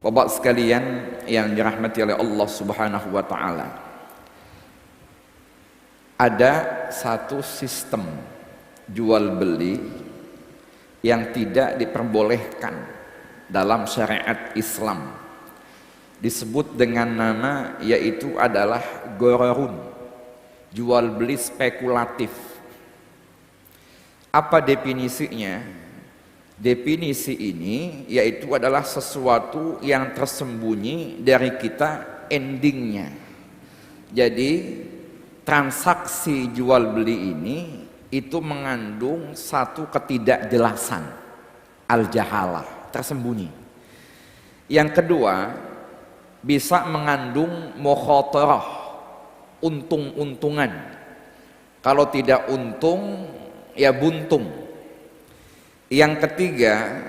Bapak sekalian yang dirahmati oleh Allah Subhanahu wa taala. Ada satu sistem jual beli yang tidak diperbolehkan dalam syariat Islam. Disebut dengan nama yaitu adalah gororun, jual beli spekulatif. Apa definisinya? Definisi ini yaitu adalah sesuatu yang tersembunyi dari kita endingnya. Jadi transaksi jual beli ini itu mengandung satu ketidakjelasan, al-jahalah, tersembunyi. Yang kedua, bisa mengandung mukhatarah, untung-untungan. Kalau tidak untung, ya buntung. Yang ketiga,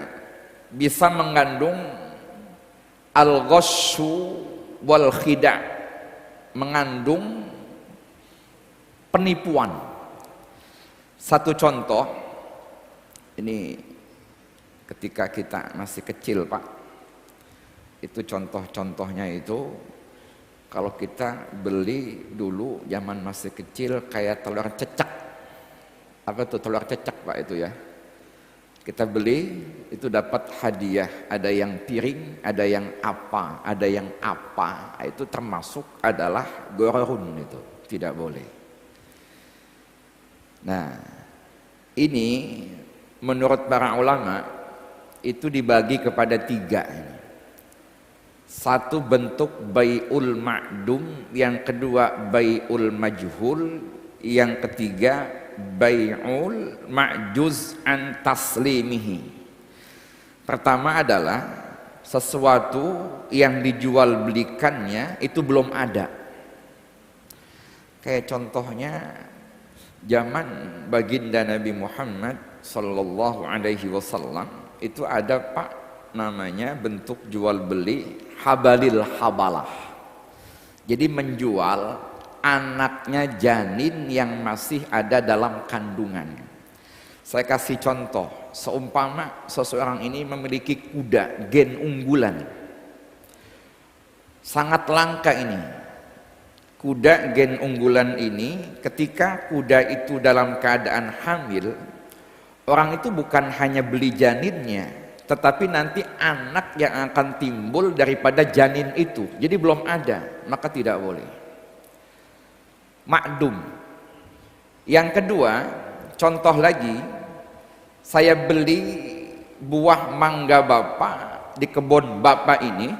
bisa mengandung al-ghasyu wal khida', mengandung penipuan. Satu contoh, ini ketika kita masih kecil Pak, itu contoh-contohnya itu kalau kita beli dulu zaman masih kecil kayak telur cecak. Apa itu telur cecak Pak itu ya? Kita beli itu dapat hadiah, ada yang piring, ada yang apa, ada yang apa, itu termasuk adalah gororun, itu tidak boleh. Nah, ini menurut para ulama itu dibagi kepada tiga. Satu bentuk bai'ul ma'dum, yang kedua bai'ul majhul, yang ketiga bai'ul ma'juz an taslimihi. Pertama adalah sesuatu yang dijual belikannya itu belum ada. Kayak contohnya zaman baginda Nabi Muhammad sallallahu alaihi wasallam itu ada Pak namanya bentuk jual beli habalil habalah. Jadi menjual anaknya janin yang masih ada dalam kandungan. Saya kasih contoh, seumpama seseorang ini memiliki kuda gen unggulan, sangat langka ini kuda gen unggulan ini. Ketika kuda itu dalam keadaan hamil, orang itu bukan hanya beli janinnya, tetapi nanti anak yang akan timbul daripada janin itu. Jadi belum ada, maka tidak boleh. Makdum. Yang kedua, contoh lagi, saya beli buah mangga Bapak di kebun Bapak ini,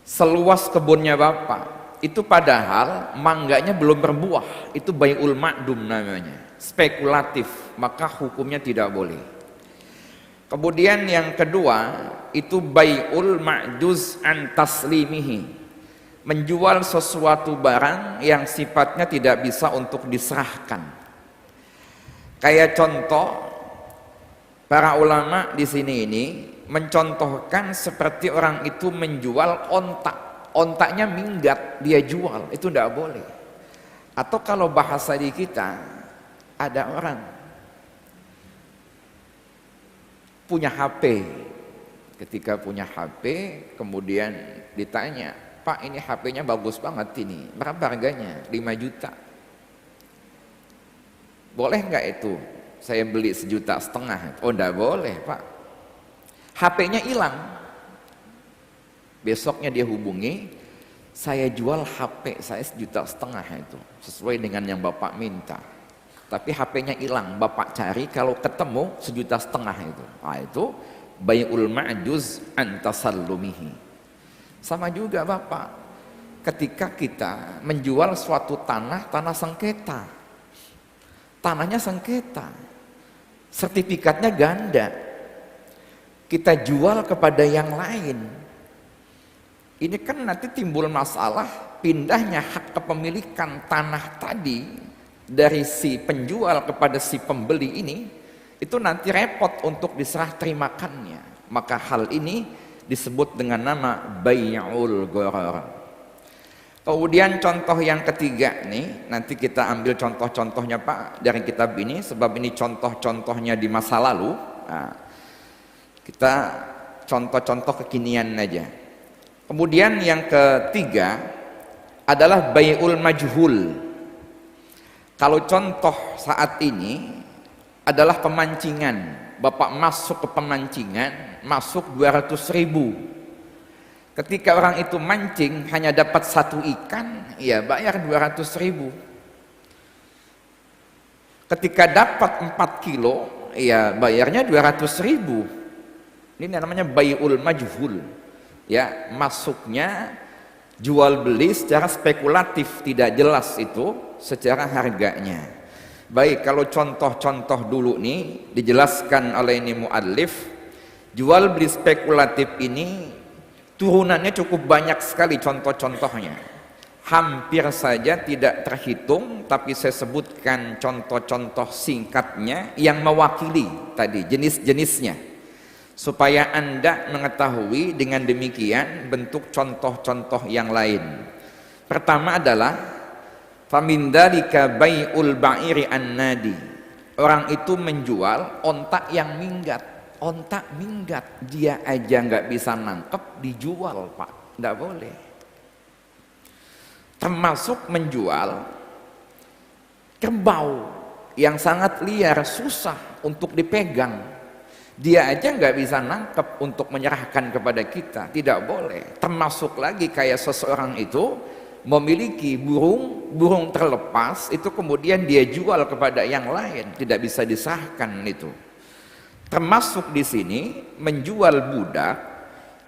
seluas kebunnya Bapak, itu padahal mangganya belum berbuah, itu bai'ul makdum namanya, spekulatif, maka hukumnya tidak boleh. Kemudian yang kedua, itu bai'ul ma'juz an taslimihi, menjual sesuatu barang yang sifatnya tidak bisa untuk diserahkan. Kayak contoh, para ulama di sini ini mencontohkan seperti orang itu menjual ontak, ontaknya minggat dia jual, itu tidak boleh. Atau kalau bahasa di kita, ada orang punya HP, ketika punya HP kemudian ditanya, Pak ini HP-nya bagus banget ini, berapa harganya? 5 juta. Boleh nggak itu? Saya beli 1,5 juta. Oh enggak boleh Pak. HP-nya hilang. Besoknya dia hubungi, saya jual HP saya 1,5 juta itu, sesuai dengan yang Bapak minta. Tapi HP-nya hilang, Bapak cari, kalau ketemu 1,5 juta itu. Nah itu bai'ul ma'juz an tasallumihi. Sama juga Bapak, ketika kita menjual suatu tanah, tanah sengketa, tanahnya sengketa, sertifikatnya ganda, kita jual kepada yang lain, ini kan nanti timbul masalah pindahnya hak kepemilikan tanah tadi dari si penjual kepada si pembeli ini, itu nanti repot untuk diserah terimakannya. Maka hal ini disebut dengan nama bai'ul gharar. Kemudian contoh yang ketiga nih, nanti kita ambil contoh-contohnya Pak dari kitab ini, sebab ini contoh-contohnya di masa lalu. Nah, kita contoh-contoh kekinian aja. Kemudian yang ketiga adalah bai'ul majhul. Kalau contoh saat ini adalah pemancingan. Bapak masuk ke pemancingan, masuk 200.000. Ketika orang itu mancing hanya dapat 1 ikan, ya bayar 200.000. Ketika dapat 4 kilo, ya bayarnya 200.000. Ini namanya bai'ul majhul. Ya, masuknya jual beli secara spekulatif, tidak jelas itu secara harganya. Baik, kalau contoh-contoh dulu nih dijelaskan oleh ini muallif, jual beli spekulatif ini turunannya cukup banyak sekali contoh-contohnya. Hampir saja tidak terhitung, tapi saya sebutkan contoh-contoh singkatnya yang mewakili tadi jenis-jenisnya, supaya Anda mengetahui dengan demikian bentuk contoh-contoh yang lain. Pertama adalah famin dzalika bai'ul ba'iri an-nadi. Orang itu menjual ontak yang minggat. Ontak minggat, dia aja nggak bisa nangkep, dijual Pak, nggak boleh. Termasuk menjual kerbau yang sangat liar, susah untuk dipegang. Dia aja nggak bisa nangkep untuk menyerahkan kepada kita, tidak boleh. Termasuk lagi kayak seseorang itu memiliki burung terlepas, itu kemudian dia jual kepada yang lain, tidak bisa disahkan itu. Termasuk di sini menjual budak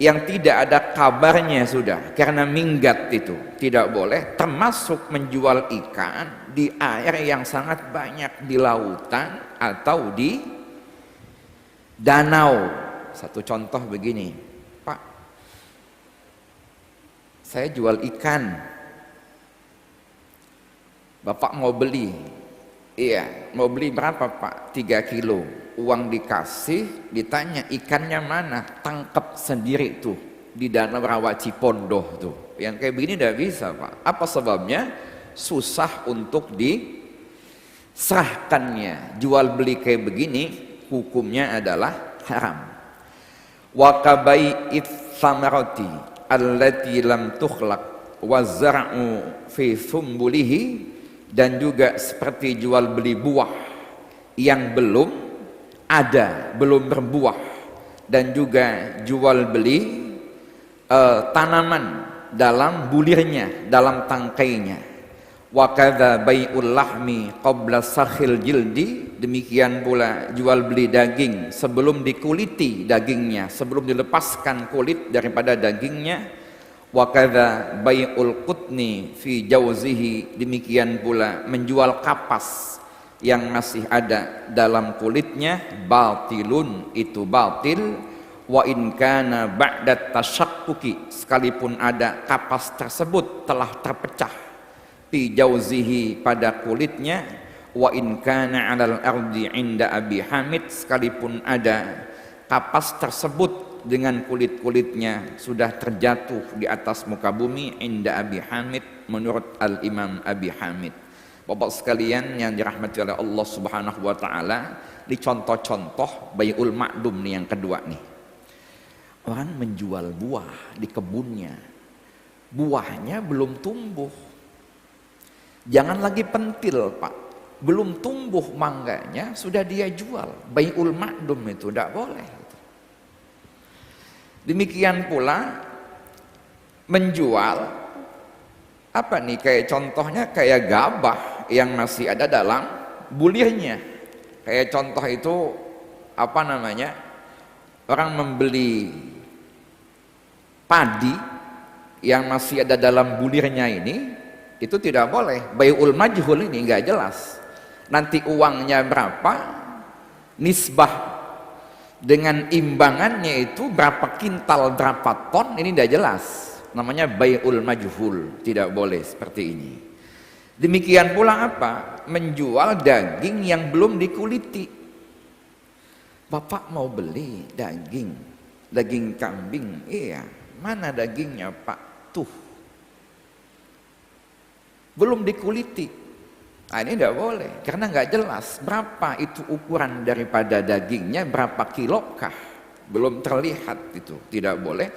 yang tidak ada kabarnya sudah, karena minggat itu tidak boleh. Termasuk menjual ikan di air yang sangat banyak, di lautan atau di danau. Satu contoh begini, Pak, saya jual ikan, Bapak mau beli. Iya, mau beli berapa Pak? 3 kilo. Uang dikasih, ditanya ikannya mana? Tangkap sendiri tuh di Danau Rawa Cipondoh tuh. Yang kayak begini tidak bisa Pak. Apa sebabnya? Susah untuk diserahkannya. Jual beli kayak begini hukumnya adalah haram. Wa kabai'it samarati allati lam tukhlaq wa zar'u fi thumbulihi, dan juga seperti jual beli buah yang belum ada, belum berbuah, dan juga jual beli tanaman dalam bulirnya, dalam tangkainya. Wa kadza bai'ul lahmi qabla sakhil jildi, demikian pula jual beli daging sebelum dikuliti dagingnya, sebelum dilepaskan kulit daripada dagingnya. Wa kadza bai'ul qutni fi jawzihi, demikian pula menjual kapas yang masih ada dalam kulitnya, batilun, itu batil. Wa in kana ba'da tasyakkuki, sekalipun ada kapas tersebut telah terpecah, fi jawzihi, pada kulitnya. Wa in kana 'alal ardi 'inda Abi Hamid, sekalipun ada kapas tersebut dengan kulit-kulitnya sudah terjatuh di atas muka bumi, inda Abi Hamid, menurut Al-Imam Abi Hamid. Bapak sekalian yang dirahmati oleh Allah Subhanahu wa taala, di contoh-contoh bai'ul ma'dum nih yang kedua nih. Orang menjual buah di kebunnya. Buahnya belum tumbuh. Jangan lagi pentil, Pak. Belum tumbuh mangganya sudah dia jual. Bai'ul ma'dum itu tidak boleh. Demikian pula menjual apa nih, kayak contohnya kayak gabah yang masih ada dalam bulirnya. Kayak contoh itu apa namanya, orang membeli padi yang masih ada dalam bulirnya ini, itu tidak boleh. Bai'ul majhul ini nggak jelas. Nanti uangnya berapa, nisbah dengan imbangannya itu berapa kintal, berapa ton, ini tidak jelas. Namanya bai'ul majhul, tidak boleh seperti ini. Demikian pula apa? Menjual daging yang belum dikuliti. Bapak mau beli daging kambing, iya, mana dagingnya Pak? Tuh, belum dikuliti. Nah, ini tidak boleh, karena nggak jelas berapa itu ukuran daripada dagingnya, berapa kilokah. belum terlihat, itu tidak boleh.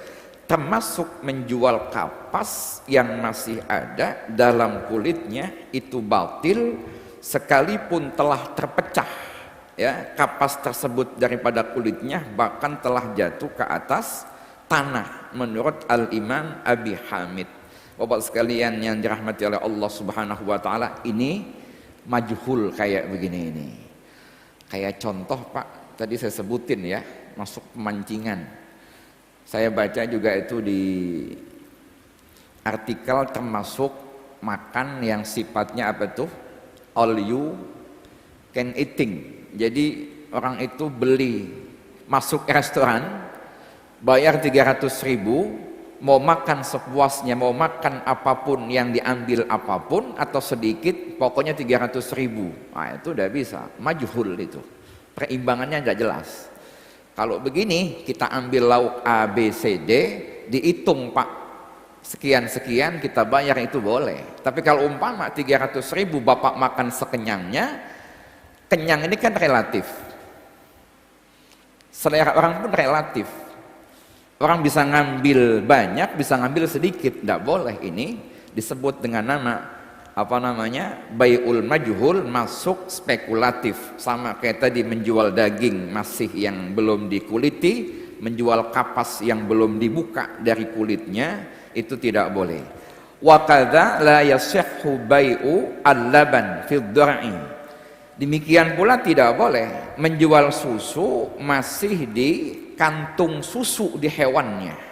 Termasuk menjual kapas yang masih ada dalam kulitnya itu batil sekalipun telah terpecah ya kapas tersebut daripada kulitnya, bahkan telah jatuh ke atas tanah menurut Al-Imam Abi Hamid. Bapak sekalian yang dirahmati oleh Allah Subhanahu wa taala, ini majhul kayak begini ini. Kayak contoh Pak, tadi saya sebutin ya, masuk pemancingan. Saya baca juga itu di artikel termasuk makan yang sifatnya apa tuh? All you can eating. Jadi orang itu beli masuk restoran, bayar 300.000, mau makan sepuasnya, mau makan apapun yang diambil apapun atau sedikit, pokoknya 300.000. Nah itu udah bisa, majhul itu. Perimbangannya nggak jelas. Kalau begini kita ambil lauk A, B, C, D, dihitung Pak, sekian-sekian kita bayar, itu boleh. Tapi kalau umpama 300.000 Bapak makan sekenyangnya, kenyang ini kan relatif. Selera orang pun relatif. Orang bisa ngambil banyak, bisa ngambil sedikit, tidak boleh. Ini disebut dengan nama apa namanya, bai'ul majhul, masuk spekulatif. Sama kayak tadi menjual daging masih yang belum dikuliti, menjual kapas yang belum dibuka dari kulitnya, itu tidak boleh. Wa kadza la yasihhu bai'u al-laban fi dhar'i. Demikian pula tidak boleh menjual susu masih di kantung susu di hewannya.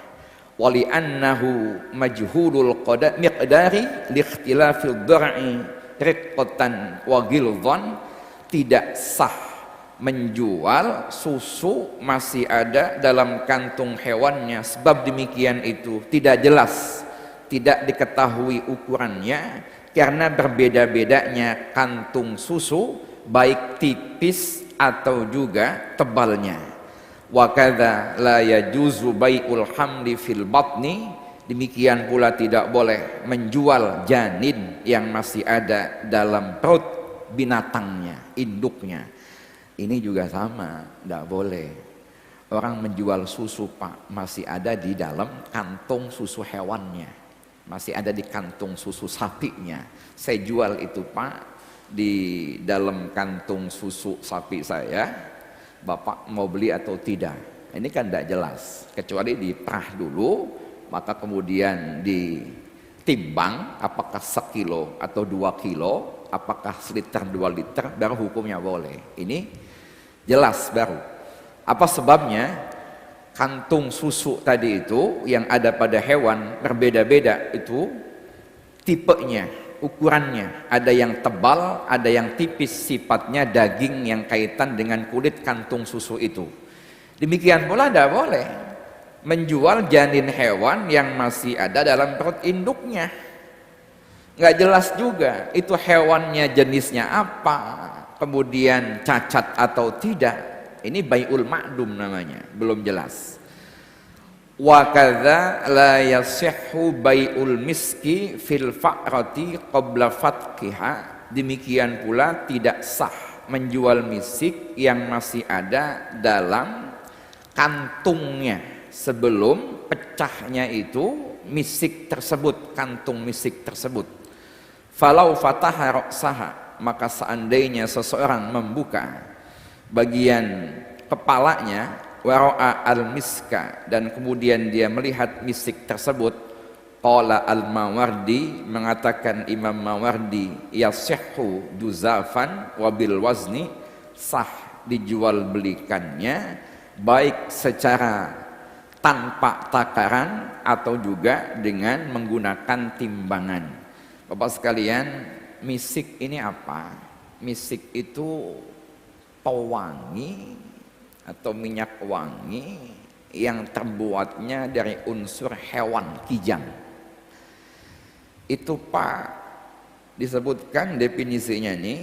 Wali annahu majhulul miqdari liikhtilafil dhar'i riqqatan wa ghilzan. Tidak sah menjual susu masih ada dalam kantung hewannya, sebab demikian itu tidak jelas, tidak diketahui ukurannya karena berbeda-bedanya kantung susu, baik tipis atau juga tebalnya. Wa kadza la yajuzu bai'ul hamli fil batni. Demikian pula tidak boleh menjual janin yang masih ada dalam perut binatangnya, induknya. Ini juga sama, tidak boleh. Orang menjual susu Pak, masih ada di dalam kantung susu hewannya, masih ada di kantung susu sapinya. Saya jual itu Pak di dalam kantung susu sapi saya, Bapak mau beli atau tidak? Ini kan tidak jelas, kecuali diperah dulu, maka kemudian ditimbang apakah 1 kilo atau 2 kilo, apakah 1 liter 2 liter, baru hukumnya boleh. Ini jelas baru. Apa sebabnya? Kantung susu tadi itu yang ada pada hewan berbeda-beda itu tipenya, ukurannya, ada yang tebal, ada yang tipis, sifatnya daging yang kaitan dengan kulit kantung susu itu. Demikian pula tidak boleh menjual janin hewan yang masih ada dalam perut induknya. Nggak jelas juga itu hewannya jenisnya apa, kemudian cacat atau tidak. Ini bai'ul ma'dum namanya, belum jelas. Wa kadza la yasihhu bai'ul miski fil fa'rati qabla fatqiha. Demikian pula tidak sah menjual misik yang masih ada dalam kantungnya sebelum pecahnya itu misik tersebut, kantung misik tersebut. Falau fataha ra'saha, maka seandainya seseorang membuka bagian kepalanya, wara'a al-miska, dan kemudian dia melihat misik tersebut, qala al-Mawardi, mengatakan Imam Mawardi, yasihhu juzafan wabil wazni, sah dijual belikannya baik secara tanpa takaran atau juga dengan menggunakan timbangan. Bapak sekalian, misik ini apa? Misik itu pewangi atau minyak wangi yang terbuatnya dari unsur hewan kijang. Itu Pak disebutkan definisinya nih,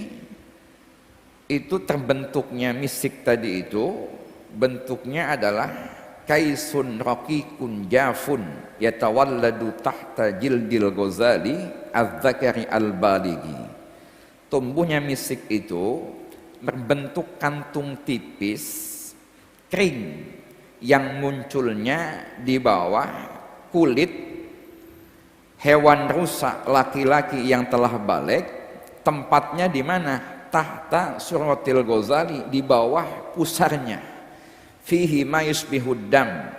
itu terbentuknya misik tadi itu bentuknya adalah kaisun raqiqun jafun yatawalladu tahta jildil ghazali az-zakari al-balighi. Tumbuhnya misik itu berbentuk kantung tipis, kering, yang munculnya di bawah kulit hewan rusa laki-laki yang telah balik, tempatnya di mana? Tahta suratil Ghazali, di bawah pusarnya. Fihi ma yusbihud dam,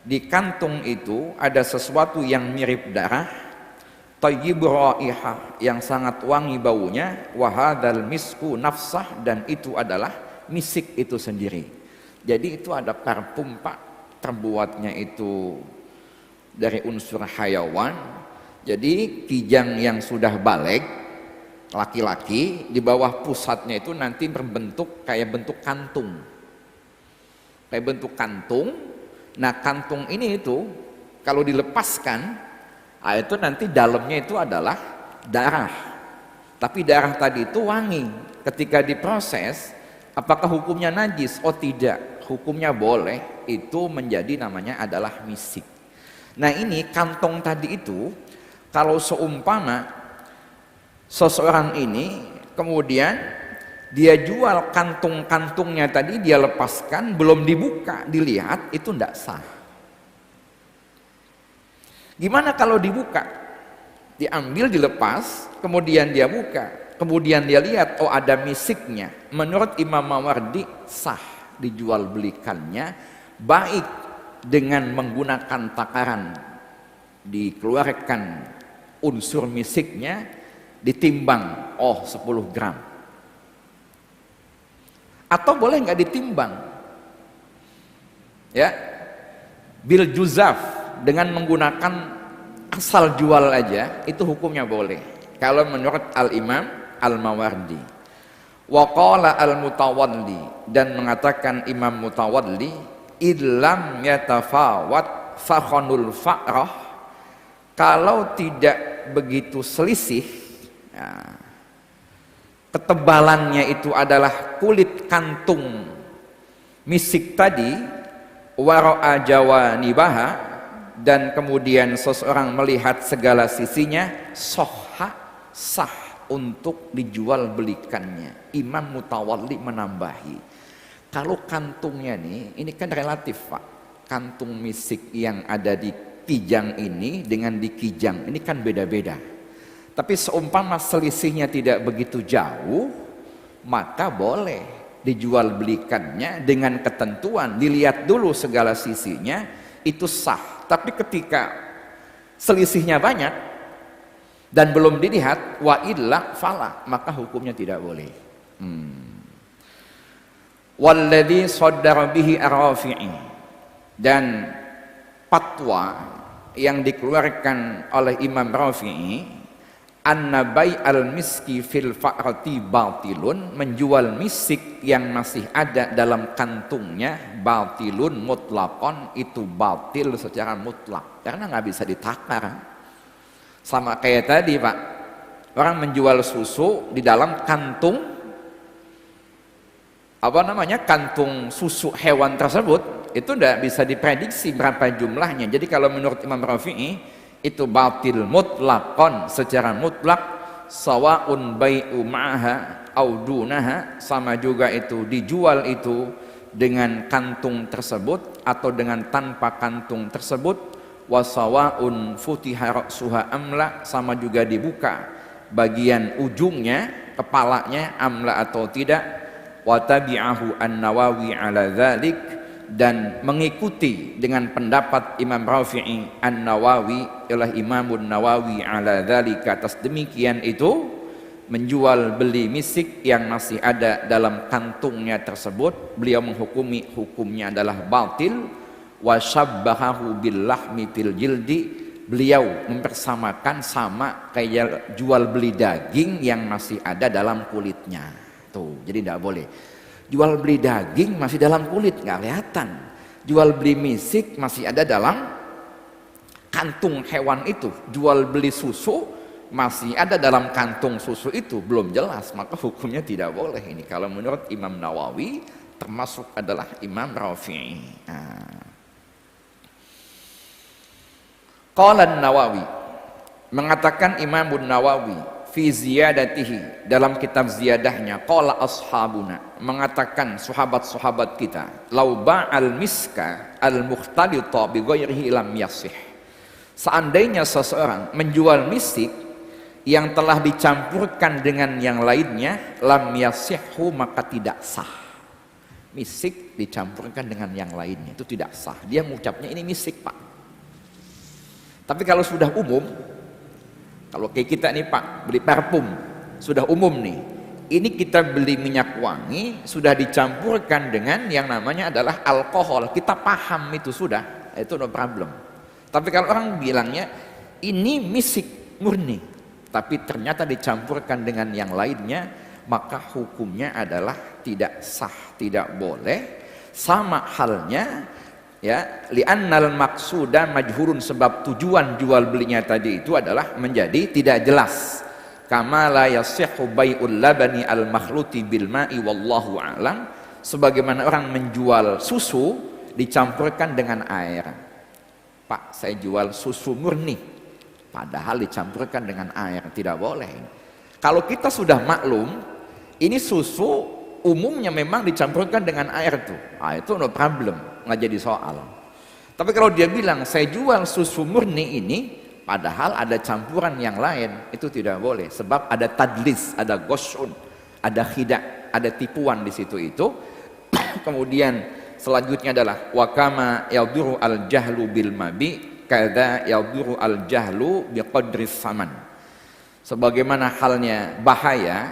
di kantung itu ada sesuatu yang mirip darah, thayyibur raihah, yang sangat wangi baunya, wa hadzal misku nafsah, dan itu adalah misik itu sendiri. Jadi itu ada parfum Pak, terbuatnya itu dari unsur hayawan. Jadi kijang yang sudah balik laki-laki, di bawah pusatnya itu nanti berbentuk kayak bentuk kantung, kayak bentuk kantung. Nah kantung ini itu kalau dilepaskan, itu nanti dalamnya itu adalah darah. Tapi darah tadi itu wangi. Ketika diproses, apakah hukumnya najis? Oh tidak, hukumnya boleh. Itu menjadi namanya adalah misik. Nah ini kantong tadi itu, kalau seumpama seseorang ini kemudian dia jual kantung-kantungnya tadi, dia lepaskan, belum dibuka, dilihat, itu tidak sah. Gimana kalau dibuka? Diambil, dilepas, kemudian dia buka, kemudian dia lihat, oh ada misiknya. Menurut Imam Mawardi sah dijual belikannya, baik dengan menggunakan takaran, dikeluarkan unsur misiknya, ditimbang, oh 10 gram. Atau boleh nggak ditimbang, ya, bil juzaf, dengan menggunakan asal jual aja, itu hukumnya boleh kalau menurut Al-Imam Al-Mawardi. Wa qala Al-Mutawaddi, dan mengatakan Imam Mutawaddi, illam yatafawat fakhanul fa'rah, kalau tidak begitu selisih, ya, ketebalannya itu adalah kulit kantung misik tadi, wara'a jawanibaha, dan kemudian seseorang melihat segala sisinya, sohha, sah untuk dijual belikannya. Imam Mutawaddi menambahi, kalau kantungnya nih, ini kan relatif Pak, kantung misik yang ada di kijang ini dengan di kijang ini kan beda-beda. Tapi seumpama selisihnya tidak begitu jauh, maka boleh dijual belikannya dengan ketentuan dilihat dulu segala sisinya, itu sah. Tapi ketika selisihnya banyak dan belum dilihat, wa illa fala, maka hukumnya tidak boleh. Walladzi shaddara bihi ar-Rafi'i, dan fatwa yang dikeluarkan oleh Imam Rafi'i, anna bai'al miski fil fa'rati batilun, menjual misik yang masih ada dalam kantungnya, batilun mutlaqan, itu batil secara mutlak, karena nggak bisa ditakar. Sama kayak tadi Pak, orang menjual susu di dalam kantung, kantung susu hewan tersebut, itu tidak bisa diprediksi berapa jumlahnya. Jadi kalau menurut Imam Rafi'i, itu batil mutlaqan, secara mutlak, sawaun bai'u ma'aha au dunaha, sama juga itu dijual itu dengan kantung tersebut atau dengan tanpa kantung tersebut, wa sawaun futiha ra'suha amla, sama juga dibuka bagian ujungnya, kepalanya, amla atau tidak, wa tabi'ahu an-Nawawi ala dzalik, dan mengikuti dengan pendapat Imam Rafi'i An-Nawawi, ialah Imamun Nawawi ala dzalika, atas demikian itu menjual beli misik yang masih ada dalam kantungnya tersebut, beliau menghukumi hukumnya adalah batil. Wa syabbahahu bil lahmi fil jildi, beliau mempersamakan sama kayak jual beli daging yang masih ada dalam kulitnya. Tuh, jadi tidak boleh jual beli daging masih dalam kulit, nggak kelihatan. Jual beli misik masih ada dalam kantung hewan itu. Jual beli susu masih ada dalam kantung susu itu, belum jelas, maka hukumnya tidak boleh. Ini kalau menurut Imam Nawawi, termasuk adalah Imam Rafi'i. Qala Nawawi, mengatakan Imam Nawawi, fi ziyadatihi, dalam kitab ziyadahnya, qala ashabuna, mengatakan sahabat-sahabat kita, lau ba'al miska al mukhtalita bi ghairihi lam yasih. Seandainya seseorang menjual misik yang telah dicampurkan dengan yang lainnya, lam yasihhu, maka tidak sah. Misik dicampurkan dengan yang lainnya itu tidak sah. Dia mengucapnya ini misik, Pak. Tapi kalau sudah umum, kalau kayak kita nih Pak, beli parfum, sudah umum nih. Ini kita beli minyak wangi, sudah dicampurkan dengan yang namanya adalah alkohol. Kita paham itu sudah, itu no problem. Tapi kalau orang bilangnya, ini misik murni, tapi ternyata dicampurkan dengan yang lainnya, maka hukumnya adalah tidak sah, tidak boleh. Sama halnya, ya, li'annal maqsuda majhurun, sebab tujuan jual belinya tadi itu adalah menjadi tidak jelas. Kama la yasihhu bai'ul labani al makhluti bil ma'i wallahu a'lam, sebagaimana orang menjual susu dicampurkan dengan air. Pak, saya jual susu murni, padahal dicampurkan dengan air, tidak boleh. Kalau kita sudah maklum, ini susu umumnya memang dicampurkan dengan air tuh, itu no problem, nggak jadi soal. Tapi kalau dia bilang saya jual susu murni ini, padahal ada campuran yang lain, itu tidak boleh, sebab ada tadlis, ada gosun, ada khidah, ada tipuan di situ itu. Kemudian selanjutnya adalah wakama yaduru al jahlu bil mabi kada yaduru al jahlu biqadri saman. Sebagaimana halnya bahaya,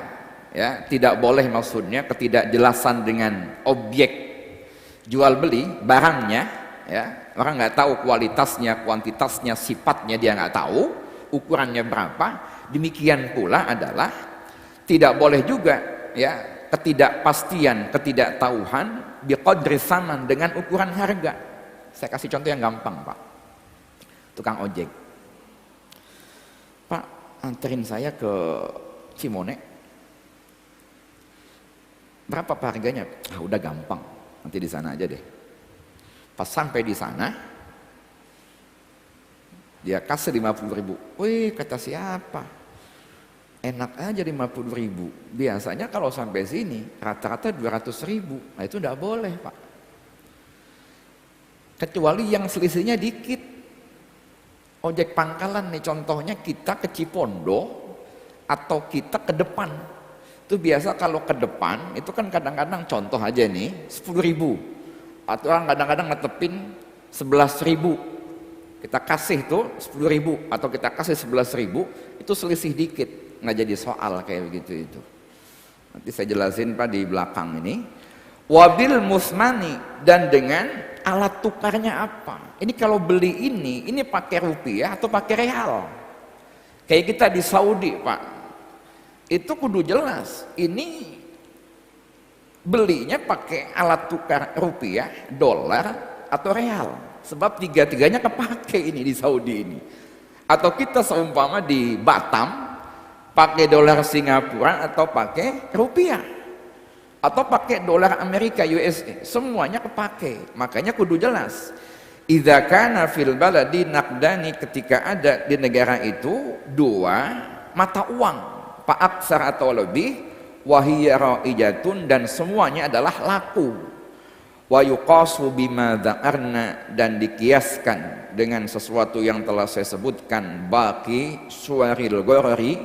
ya, tidak boleh maksudnya ketidakjelasan dengan objek jual beli barangnya, ya, orang nggak tahu kualitasnya, kuantitasnya, sifatnya dia nggak tahu, ukurannya berapa. Demikian pula adalah tidak boleh juga, ya, ketidakpastian, ketidaktahuan biqadri saman, dengan ukuran harga. Saya kasih contoh yang gampang, Pak. Tukang ojek, Pak, anterin saya ke Cimone, berapa Pak harganya? Udah gampang, nanti di sana aja deh. Pas sampai di sana, dia kasih 50.000. Wih, kata siapa? Enak aja 50.000. Biasanya kalau sampai sini rata-rata 200.000. Nah itu tidak boleh, Pak. Kecuali yang selisihnya dikit. Ojek pangkalan nih contohnya, kita ke Cipondo atau kita ke depan. Itu biasa kalau ke depan itu kan kadang-kadang contoh aja nih 10.000. Atau orang kadang-kadang ngetepin 11.000. Kita kasih tuh 10.000 atau kita kasih 11.000, itu selisih dikit. Nggak jadi soal kayak begitu itu. Nanti saya jelasin Pak di belakang ini. Wabil musmani, dan dengan alat tukarnya apa? Ini kalau beli ini pakai rupiah atau pakai real? Kayak kita di Saudi Pak, itu kudu jelas. Ini belinya pakai alat tukar rupiah, dolar atau real. Sebab tiga-tiganya kepake ini di Saudi ini. Atau kita seumpama di Batam, pakai dolar Singapura atau pakai rupiah atau pakai dolar Amerika USA, semuanya kepake. Makanya kudu jelas. Idza kana fil baladi naqdani, ketika ada di negara itu dua mata uang, pak aksar atau lebih, wahiya raijatun, dan semuanya adalah laku. Wa yuqasu bima dza'arna, dan dikiaskan dengan sesuatu yang telah saya sebutkan, baqi suwaril gharari,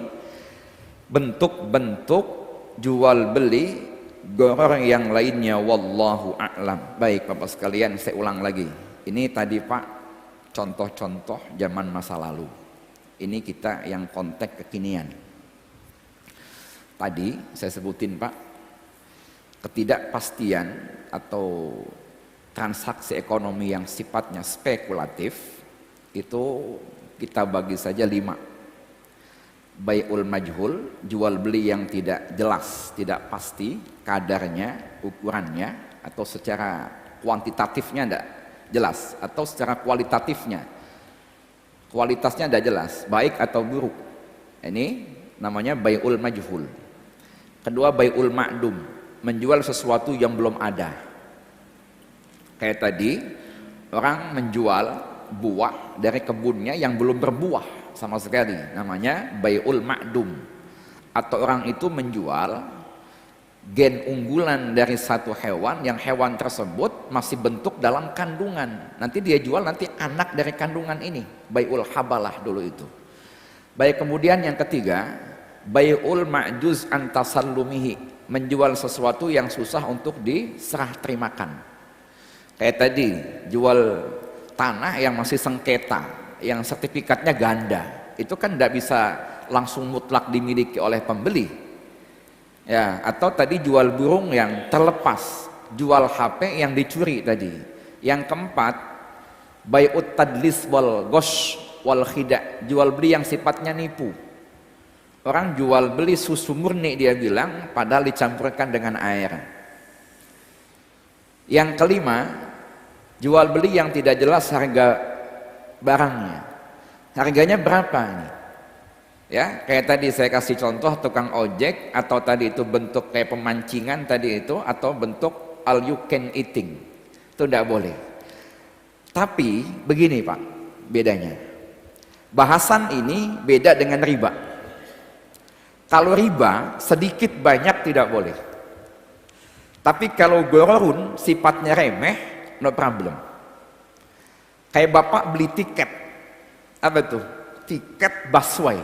bentuk-bentuk jual beli goror yang lainnya, wallahu a'lam. Baik Bapak sekalian, saya ulang lagi. Ini tadi Pak contoh-contoh zaman masa lalu. Ini kita yang konteks kekinian. Tadi saya sebutin Pak, ketidakpastian atau transaksi ekonomi yang sifatnya spekulatif itu kita bagi saja 5. Bai'ul majhul, jual beli yang tidak jelas, tidak pasti kadarnya, ukurannya, atau secara kuantitatifnya tidak jelas, atau secara kualitatifnya, kualitasnya tidak jelas, baik atau buruk. Ini namanya bai'ul majhul. Kedua, bai'ul ma'dum, menjual sesuatu yang belum ada. Kayak tadi orang menjual buah dari kebunnya yang belum berbuah sama sekali, namanya bai'ul ma'dum. atau orang itu menjual gen unggulan dari satu hewan yang hewan tersebut masih bentuk dalam kandungan. Nanti dia jual nanti anak dari kandungan ini. Bai'ul habalah dulu itu. Baik, kemudian yang ketiga, bai'ul ma'juz an tasallumihi, menjual sesuatu yang susah untuk diserah terimakan. Kayak tadi, jual tanah yang masih sengketa, yang sertifikatnya ganda. Itu kan tidak bisa langsung mutlak dimiliki oleh pembeli. Ya, atau tadi jual burung yang terlepas, jual HP yang dicuri tadi. Yang keempat, bai'ut tadlis wal ghosh wal khida', jual beli yang sifatnya nipu. Orang jual beli susu murni dia bilang, padahal dicampurkan dengan air. Yang kelima, jual beli yang tidak jelas harga barangnya. Harganya berapa ini? Ya, kayak tadi saya kasih contoh tukang ojek, atau tadi itu bentuk kayak pemancingan tadi itu, atau bentuk all you can eating. Itu tidak boleh. Tapi begini Pak, bedanya. Bahasan ini beda dengan riba. Kalau riba sedikit banyak tidak boleh. Tapi kalau gororun sifatnya remeh, no problem. Kayak bapak beli tiket, apa tuh? Tiket busway.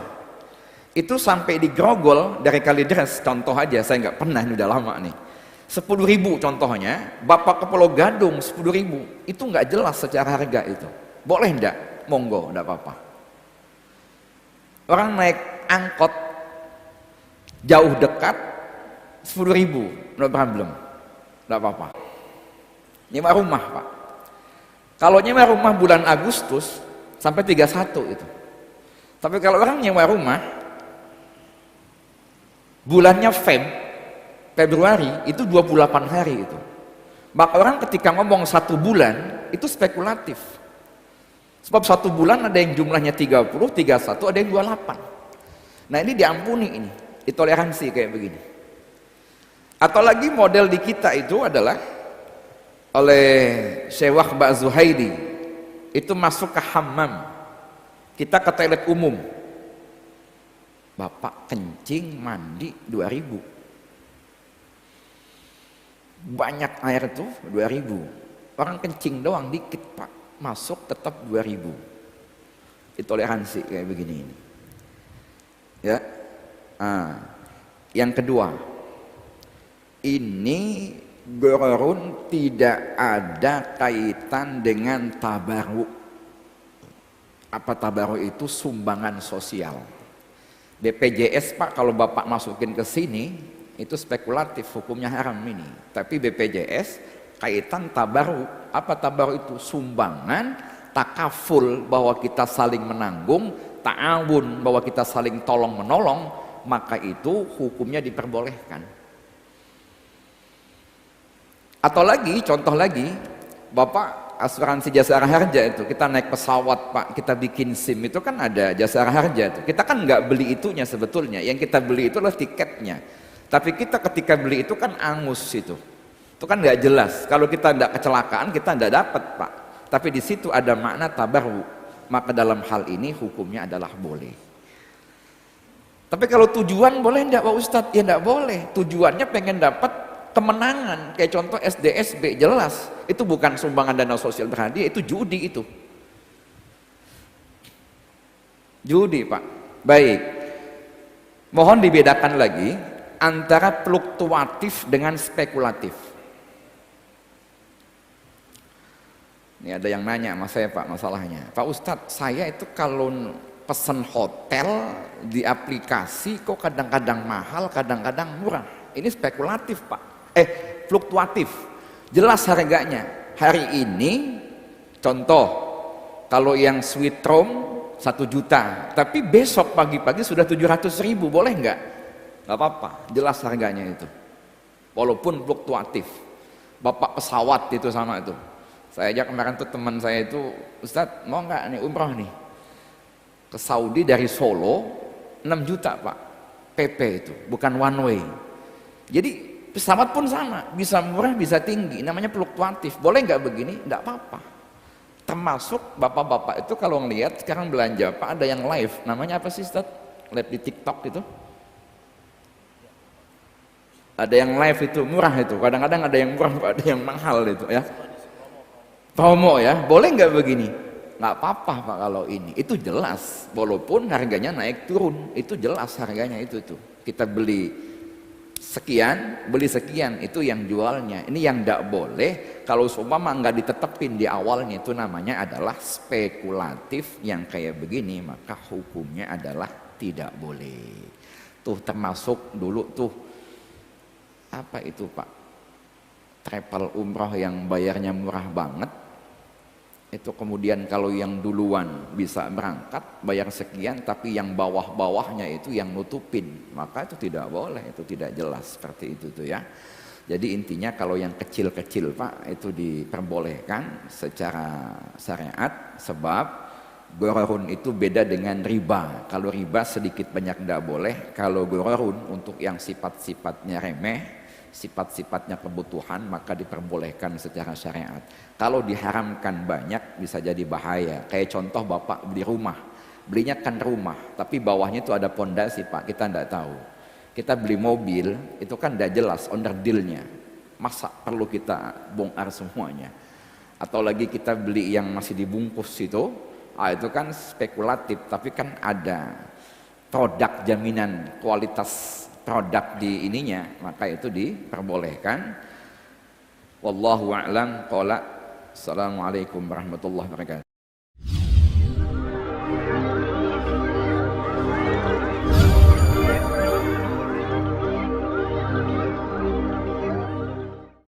Itu sampai digrogol dari Kalideres, contoh aja, saya nggak pernah, ini udah lama nih. 10.000 contohnya, bapak ke Pulau Gadung 10.000, itu nggak jelas secara harga itu. Boleh enggak? Monggo, enggak apa-apa. Orang naik angkot jauh dekat 10.000, no problem, enggak apa-apa. Nyewa rumah Pak, kalau nyewa rumah bulan Agustus sampai 31 itu. Tapi kalau orang nyewa rumah bulannya Februari itu 28 hari itu. Maka orang ketika ngomong 1 bulan itu spekulatif. Sebab 1 bulan ada yang jumlahnya 30, 31, ada yang 28. Nah ini diampuni ini, ditoleransi kayak begini. Atau lagi model di kita itu adalah oleh Syekh Wahbah Zuhaidi, itu masuk ke hammam. Kita ke toilet umum. Bapak kencing mandi 2.000. Banyak air tuh 2.000. Orang kencing doang dikit Pak, masuk tetap 2.000. Toleransi kayak begini ini. Ya. Yang kedua, ini gororun tidak ada kaitan dengan tabaruk. Apa tabaruk itu? Sumbangan sosial. BPJS Pak, kalau Bapak masukin ke sini itu spekulatif, hukumnya haram ini. Tapi BPJS kaitan tabaruk. Apa tabaruk itu? Sumbangan, takaful bahwa kita saling menanggung, ta'awun bahwa kita saling tolong menolong, maka itu hukumnya diperbolehkan. Atau lagi, contoh lagi, Bapak asuransi Jasara Harja itu, kita naik pesawat Pak, kita bikin SIM itu kan ada Jasara Harja itu. Kita kan nggak beli itunya sebetulnya, yang kita beli itu adalah tiketnya. Tapi kita ketika beli itu kan angus itu kan nggak jelas. Kalau kita nggak kecelakaan kita nggak dapat Pak. Tapi di situ ada makna tabarru. Maka dalam hal ini hukumnya adalah boleh. Tapi kalau tujuan boleh nggak Pak Ustadz? Ya nggak boleh. Tujuannya pengen dapat kemenangan, kayak contoh SDSB, jelas itu bukan sumbangan dana sosial berhadiah, itu judi itu. Judi Pak. Baik. Mohon dibedakan lagi antara fluktuatif dengan spekulatif. Ini ada yang nanya sama saya Pak masalahnya. Pak Ustadz, saya itu kalau pesan hotel di aplikasi kok kadang-kadang mahal, kadang-kadang murah. Ini spekulatif Pak. Fluktuatif. Jelas harganya. Hari ini contoh, kalau yang sweet room 1 juta, tapi besok pagi-pagi sudah 700.000, boleh nggak? Nggak apa-apa, jelas harganya itu. Walaupun fluktuatif. Bapak pesawat itu sama itu. Saya ajak kemarin tuh teman saya itu, Ustadz mau nggak nih umrah nih ke Saudi dari Solo, 6 juta Pak, PP itu, bukan one way. Jadi pesawat pun sama, bisa murah bisa tinggi, namanya fluktuatif. Boleh nggak begini? Nggak apa-apa. Termasuk bapak-bapak itu kalau ngelihat sekarang belanja Pak, ada yang live, namanya apa sih Ustadz? Live di TikTok itu Ada yang live itu murah itu, kadang-kadang ada yang murah, ada yang mahal itu ya. Promo ya, boleh nggak begini? Nggak apa-apa Pak kalau ini, itu jelas. Walaupun harganya naik turun, itu jelas harganya itu tuh. Kita beli sekian, beli sekian, itu yang jualnya. Ini yang nggak boleh. Kalau seumpama nggak ditetepin di awalnya, itu namanya adalah spekulatif yang kayak begini, maka hukumnya adalah tidak boleh. Tuh termasuk dulu tuh apa itu Pak, travel umroh yang bayarnya murah banget itu, kemudian kalau yang duluan bisa berangkat bayar sekian, tapi yang bawah-bawahnya itu yang nutupin, maka itu tidak boleh, itu tidak jelas seperti itu tuh ya. Jadi intinya kalau yang kecil-kecil Pak itu diperbolehkan secara syariat, sebab gororun itu beda dengan riba. Kalau riba sedikit banyak tidak boleh, kalau gororun untuk yang sifat-sifatnya remeh, sifat-sifatnya kebutuhan, maka diperbolehkan secara syariat. Kalau diharamkan banyak bisa jadi bahaya. Kayak contoh Bapak beli rumah, belinya kan rumah, tapi bawahnya itu ada pondasi Pak, kita tidak tahu. Kita beli mobil, itu kan tidak jelas onderdilnya, masa perlu kita bongkar semuanya? Atau lagi kita beli yang masih dibungkus itu kan spekulatif, tapi kan ada produk jaminan kualitas produk di ininya, maka itu diperbolehkan. Wallahu a'lam. Qala. Assalamualaikum warahmatullahi wabarakatuh.